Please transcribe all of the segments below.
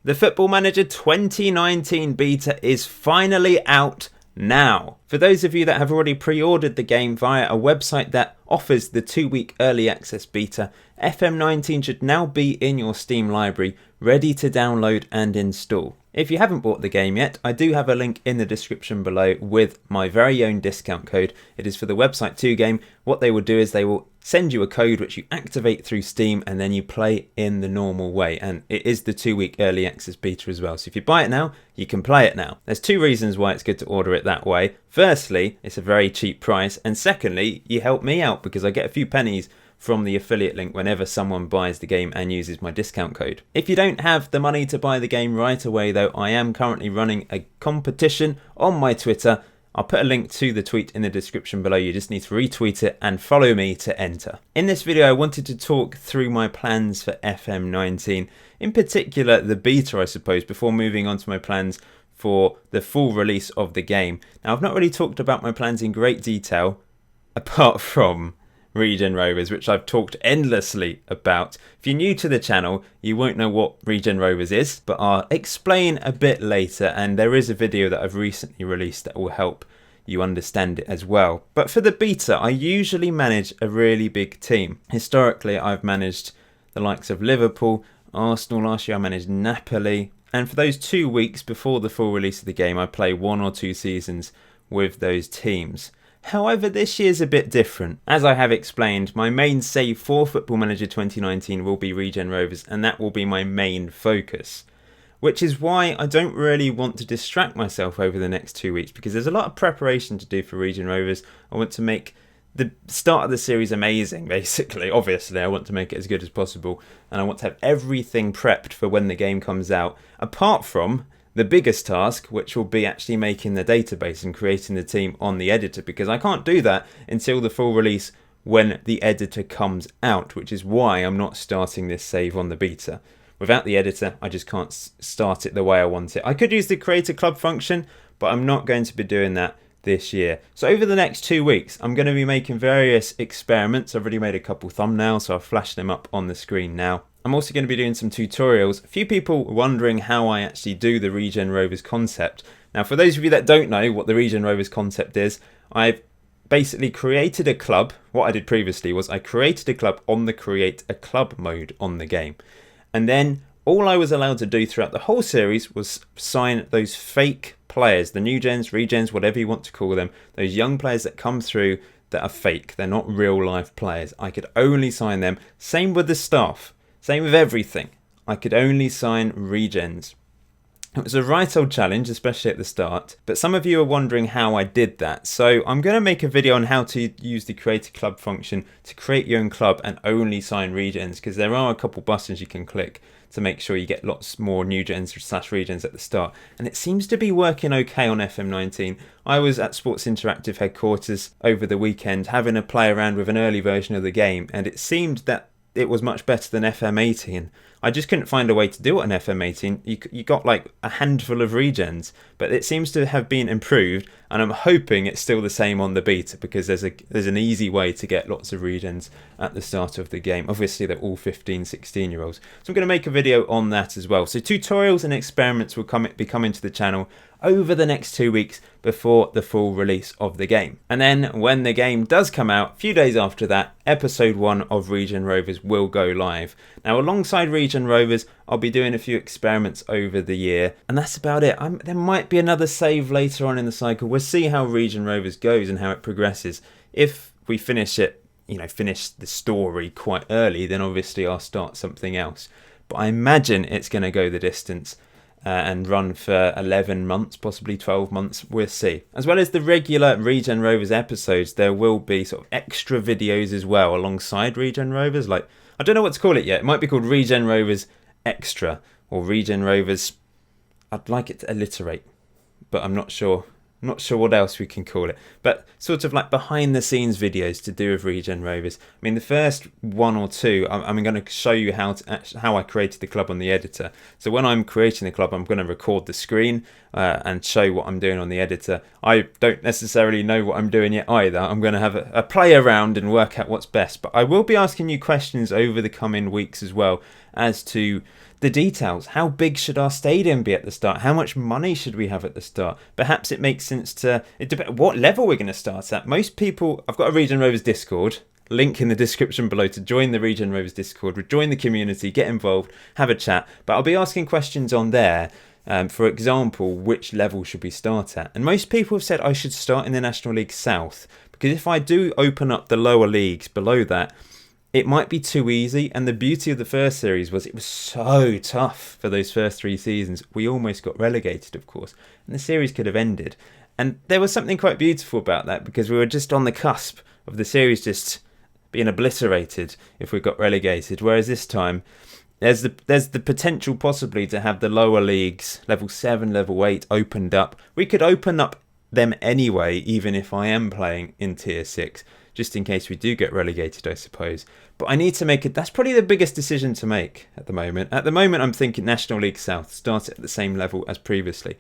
The Football Manager 2019 beta is finally out now. For those of you that have already pre-ordered the game via a website that offers the 2-week early access beta, FM19 should now be in your Steam library, ready to download and install. If you haven't bought the game yet, I do have a link in the description below with my very own discount code. It is for the website 2 game. What they will do is they will send you a code which you activate through Steam and then you play in the normal way. And it is the 2-week early access beta as well. So if you buy it now, you can play it now. There's 2 reasons why it's good to order it that way. Firstly, it's a very cheap price. And secondly, you help me out because I get a few pennies from the affiliate link whenever someone buys the game and uses my discount code. If you don't have the money to buy the game right away though, I am currently running a competition on my Twitter. I'll put a link to the tweet in the description below. You just need to retweet it and follow me to enter. In this video I wanted to talk through my plans for FM19, in particular the beta I suppose, before moving on to my plans for the full release of the game. Now I've not really talked about my plans in great detail apart from Regen Rovers, which I've talked endlessly about. If you're new to the channel, you won't know what Regen Rovers is, but I'll explain a bit later, and there is a video that I've recently released that will help you understand it as well. But for the beta, I usually manage a really big team. Historically, I've managed the likes of Liverpool, Arsenal. Last year I managed Napoli, and for those 2 weeks before the full release of the game, I play 1 or 2 seasons with those teams. However, this year's a bit different. As I have explained, my main save for Football Manager 2019 will be Regen Rovers, and that will be my main focus. Which is why I don't really want to distract myself over the next 2 weeks, because there's a lot of preparation to do for Regen Rovers. I want to make the start of the series amazing, basically. Obviously, I want to make it as good as possible, and I want to have everything prepped for when the game comes out, apart from the biggest task, which will be actually making the database and creating the team on the editor, because I can't do that until the full release when the editor comes out, which is why I'm not starting this save on the beta. Without the editor, I just can't start it the way I want it. I could use the create a club function, but I'm not going to be doing that this year. So over the next 2 weeks, I'm going to be making various experiments. I've already made a couple thumbnails, so I'll flash them up on the screen now. I'm also going to be doing some tutorials. A few people wondering how I actually do the Regen Rovers concept. Now, for those of you that don't know what the Regen Rovers concept is, I've basically created a club. What I did previously was I created a club on the create a club mode on the game. And then all I was allowed to do throughout the whole series was sign those fake players, the new gens, regens, whatever you want to call them, those young players that come through that are fake. They're not real life players. I could only sign them. Same with the staff. Same with everything. I could only sign regens. It was a right old challenge, especially at the start, but some of you are wondering how I did that. So I'm going to make a video on how to use the create a club function to create your own club and only sign regens, because there are a couple buttons you can click to make sure you get lots more new gens / regens at the start. And it seems to be working okay on FM19. I was at Sports Interactive headquarters over the weekend having a play around with an early version of the game, and it seemed that it was much better than FM18. I just couldn't find a way to do it on FM18. You got like a handful of regens, but it seems to have been improved, and I'm hoping it's still the same on the beta, because there's an easy way to get lots of regens at the start of the game. Obviously they're all 15, 16 year olds. So I'm going to make a video on that as well. So tutorials and experiments will be coming to the channel over the next 2 weeks before the full release of the game. And then when the game does come out, a few days after that, episode 1 of Regen Rovers will go live. Now alongside Regen Rovers, I'll be doing a few experiments over the year, and that's about it. There might be another save later on in the cycle. We'll see how Regen Rovers goes and how it progresses. If we finish it, finish the story quite early, then obviously I'll start something else. But I imagine it's going to go the distance and run for 11 months, possibly 12 months. We'll see. As well as the regular Regen Rovers episodes, there will be sort of extra videos as well alongside Regen Rovers. Like, I don't know what to call it yet. It might be called Regen Rovers Extra or Regen Rovers. I'd like it to alliterate, but I'm not sure. Not sure what else we can call it, but sort of like behind the scenes videos to do with Regen Rovers. I mean, the first 1 or 2, I'm going to show you how I created the club on the editor. So when I'm creating the club, I'm going to record the screen and show what I'm doing on the editor. I don't necessarily know what I'm doing yet either. I'm going to have a play around and work out what's best, but I will be asking you questions over the coming weeks as well as to the details. How big should our stadium be at the start? How much money should we have at the start? Perhaps it makes sense to... It depends what level we're going to start at. Most people... I've got a Regen Rovers Discord. Link in the description below to join the Regen Rovers Discord. Join the community. Get involved. Have a chat. But I'll be asking questions on there. For example, which level should we start at? And most people have said I should start in the National League South. Because if I do open up the lower leagues below that, it might be too easy, and the beauty of the first series was it was so tough for those first 3 seasons. We almost got relegated, of course, and the series could have ended. And there was something quite beautiful about that, because we were just on the cusp of the series just being obliterated if we got relegated. Whereas this time, there's the potential possibly to have the lower leagues, level 7, level 8, opened up. We could open up them anyway, even if I am playing in tier 6. Just in case we do get relegated, I suppose. But I need to make it. That's probably the biggest decision to make at the moment. At the moment, I'm thinking National League South, start it at the same level as previously.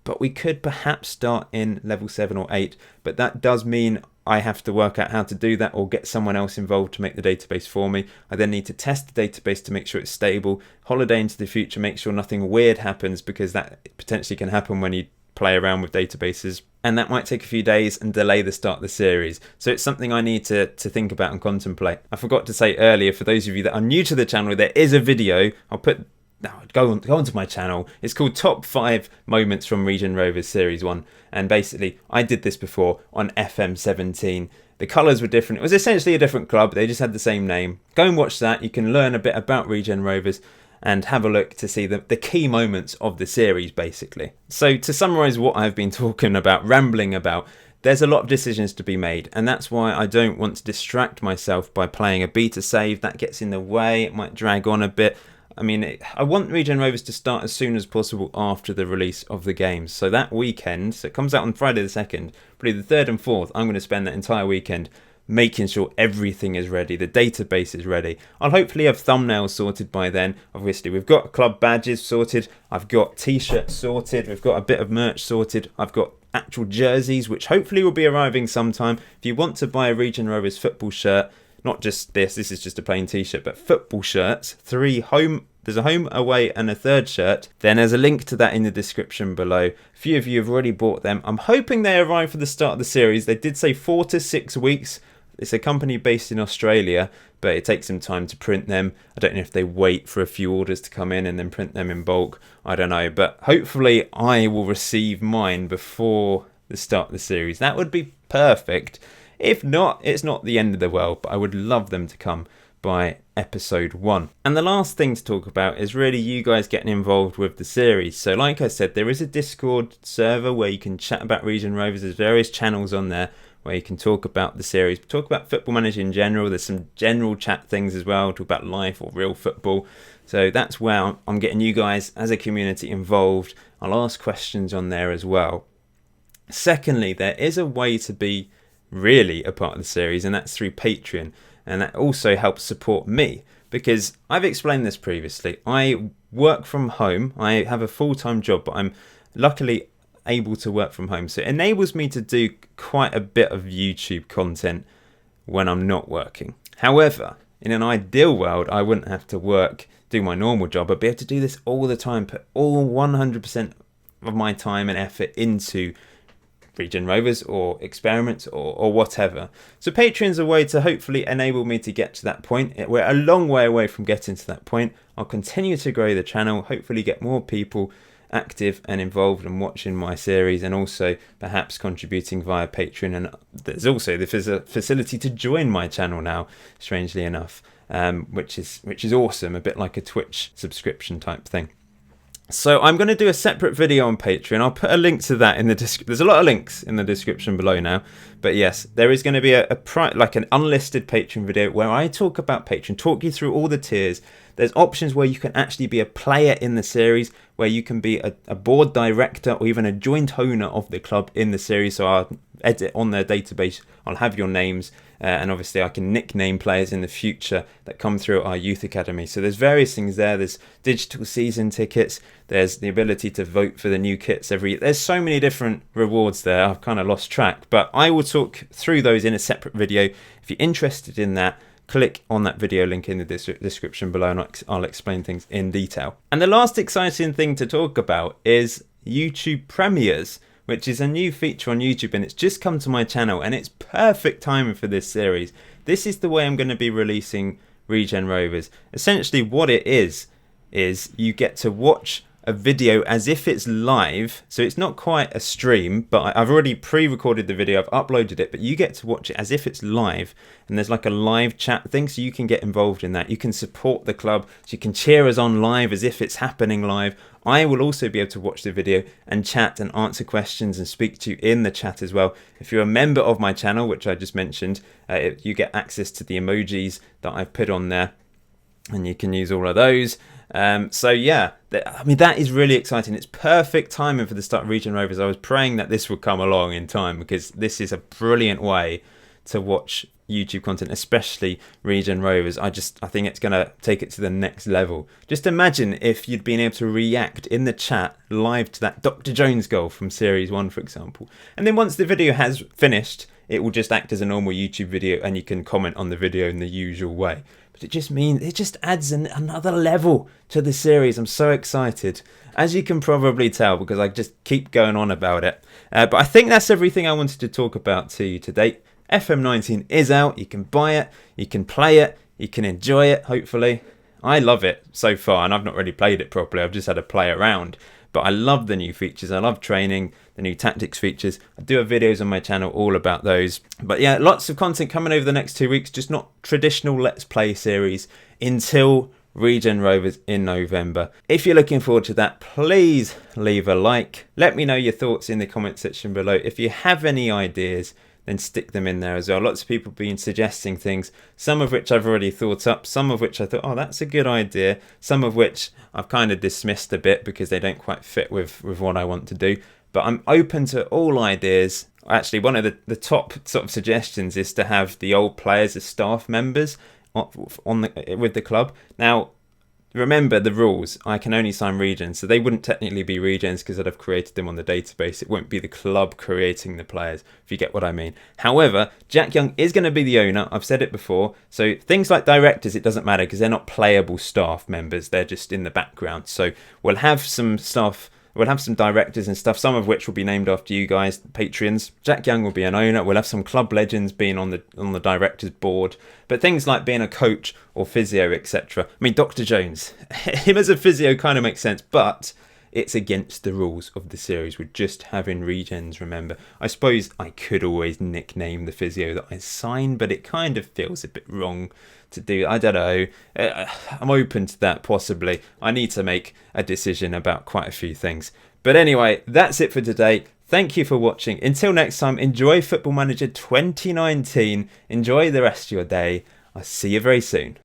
But we could perhaps start in level 7 or 8. But that does mean I have to work out how to do that or get someone else involved to make the database for me. I then need to test the database to make sure it's stable. Holiday into the future, make sure nothing weird happens, because that potentially can happen when you play around with databases, and that might take a few days and delay the start of the series. So it's something I need to think about and contemplate. I forgot to say earlier, for those of you that are new to the channel, there is a video. Go onto my channel. It's called Top 5 Moments from Regen Rovers Series 1, and basically I did this before on FM19. The colours were different. It was essentially a different club. They just had the same name. Go and watch that. You can learn a bit about Regen Rovers and have a look to see the key moments of the series, basically. So to summarise what I've been talking about, rambling about, there's a lot of decisions to be made, and that's why I don't want to distract myself by playing a beta save. That gets in the way. It might drag on a bit. I mean, I want Regen Rovers to start as soon as possible after the release of the games. So that weekend, so it comes out on Friday the 2nd, probably the 3rd and 4th, I'm going to spend that entire weekend making sure everything is ready, the database is ready. I'll hopefully have thumbnails sorted by then. Obviously, we've got club badges sorted, I've got t-shirts sorted, we've got a bit of merch sorted, I've got actual jerseys, which hopefully will be arriving sometime. If you want to buy a Regen Rovers football shirt, not just this is just a plain t-shirt, but football shirts, 3 home... There's a home, away and a third shirt. Then there's a link to that in the description below. A few of you have already bought them. I'm hoping they arrive for the start of the series. They did say 4 to 6 weeks. It's a company based in Australia, but it takes some time to print them. I don't know if they wait for a few orders to come in and then print them in bulk. I don't know, but hopefully I will receive mine before the start of the series. That would be perfect. If not, it's not the end of the world, but I would love them to come by episode 1. And the last thing to talk about is really you guys getting involved with the series. So like I said, there is a Discord server where you can chat about Regen Rovers. There's various channels on there where you can talk about the series, talk about Football Manager in general. There's some general chat things as well, talk about life or real football. So that's where I'm getting you guys as a community involved. I'll ask questions on there as well. Secondly, there is a way to be really a part of the series, and that's through Patreon. And that also helps support me, because I've explained this previously. I work from home. I have a full-time job, but I'm luckily able to work from home. So it enables me to do quite a bit of YouTube content when I'm not working. However, in an ideal world, I wouldn't have to work, do my normal job. I'd be able to do this all the time, put all 100% of my time and effort into Regen Rovers or experiments or whatever. So Patreon's a way to hopefully enable me to get to that point. We're a long way away from getting to that point. I'll continue to grow the channel, hopefully get more people active and involved and watching my series, and also perhaps contributing via Patreon. And there's also the facility to join my channel now, strangely enough, which is awesome, a bit like a Twitch subscription type thing. So I'm going to do a separate video on Patreon. I'll put a link to that in the description. There's a lot of links in the description below now. But yes, there is going to be like an unlisted Patreon video where I talk about Patreon, talk you through all the tiers. There's options where you can actually be a player in the series, where you can be a board director or even a joint owner of the club in the series. So I'll edit on their database. I'll have your names. And obviously I can nickname players in the future that come through our youth academy. So there's various things there. There's digital season tickets. There's the ability to vote for the new kits every year. There's so many different rewards there. I've kind of lost track. But I will talk through those in a separate video. If you're interested in that, click on that video link in the description below and I'll explain things in detail. And the last exciting thing to talk about is YouTube Premieres, which is a new feature on YouTube, and it's just come to my channel, and it's perfect timing for this series. This is the way I'm going to be releasing Regen Rovers. Essentially what it is you get to watch a video as if it's live, so it's not quite a stream, but I've already pre-recorded the video, I've uploaded it, but you get to watch it as if it's live, and there's like a live chat thing, so you can get involved in that. You can support the club, so you can cheer us on live as if it's happening live. I will also be able to watch the video and chat and answer questions and speak to you in the chat as well. If you're a member of my channel, which I just mentioned, you get access to the emojis that I've put on there, and you can use all of those. So yeah, I mean, that is really exciting. It's perfect timing for the start of Regen Rovers. I was praying that this would come along in time, because this is a brilliant way to watch YouTube content, especially Regen Rovers. I think it's going to take it to the next level. Just imagine if you'd been able to react in the chat live to that Dr. Jones goal from Series 1, for example. And then once the video has finished, it will just act as a normal YouTube video, and you can comment on the video in the usual way. But it just adds another level to the series. I'm so excited, as you can probably tell, because I just keep going on about it. But I think that's everything I wanted to talk about to you today. FM19 is out. You can buy it, you can play it, you can enjoy it, hopefully. I love it so far, and I've not really played it properly. I've just had to play around. But I love the new features. I love training, the new tactics features. I do have videos on my channel all about those. But yeah, lots of content coming over the next 2 weeks. Just not traditional Let's Play series until Regen Rovers in November. If you're looking forward to that, please leave a like. Let me know your thoughts in the comment section below. If you have any ideas, then stick them in there as well. Lots of people have been suggesting things, some of which I've already thought up, some of which I thought, oh, that's a good idea, some of which I've kind of dismissed a bit because they don't quite fit with what I want to do. But I'm open to all ideas. Actually, one of the top sort of suggestions is to have the old players as staff members with the club. Now, remember the rules. I can only sign regens, so they wouldn't technically be regens because I'd have created them on the database. It won't be the club creating the players, if you get what I mean. However, Jack Young is going to be the owner. I've said it before. So things like directors, it doesn't matter because they're not playable staff members. They're just in the background. So we'll have some staff. We'll have some directors and stuff, some of which will be named after you guys, the Patreons. Jack Young will be an owner. We'll have some club legends being on the directors board. But things like being a coach or physio, etc. I mean, Dr. Jones, him as a physio kind of makes sense, but it's against the rules of the series. We're just having regens, remember. I suppose I could always nickname the physio that I sign, but it kind of feels a bit wrong to do. I don't know. I'm open to that, possibly. I need to make a decision about quite a few things. But anyway, that's it for today. Thank you for watching. Until next time, enjoy Football Manager 2019. Enjoy the rest of your day. I'll see you very soon.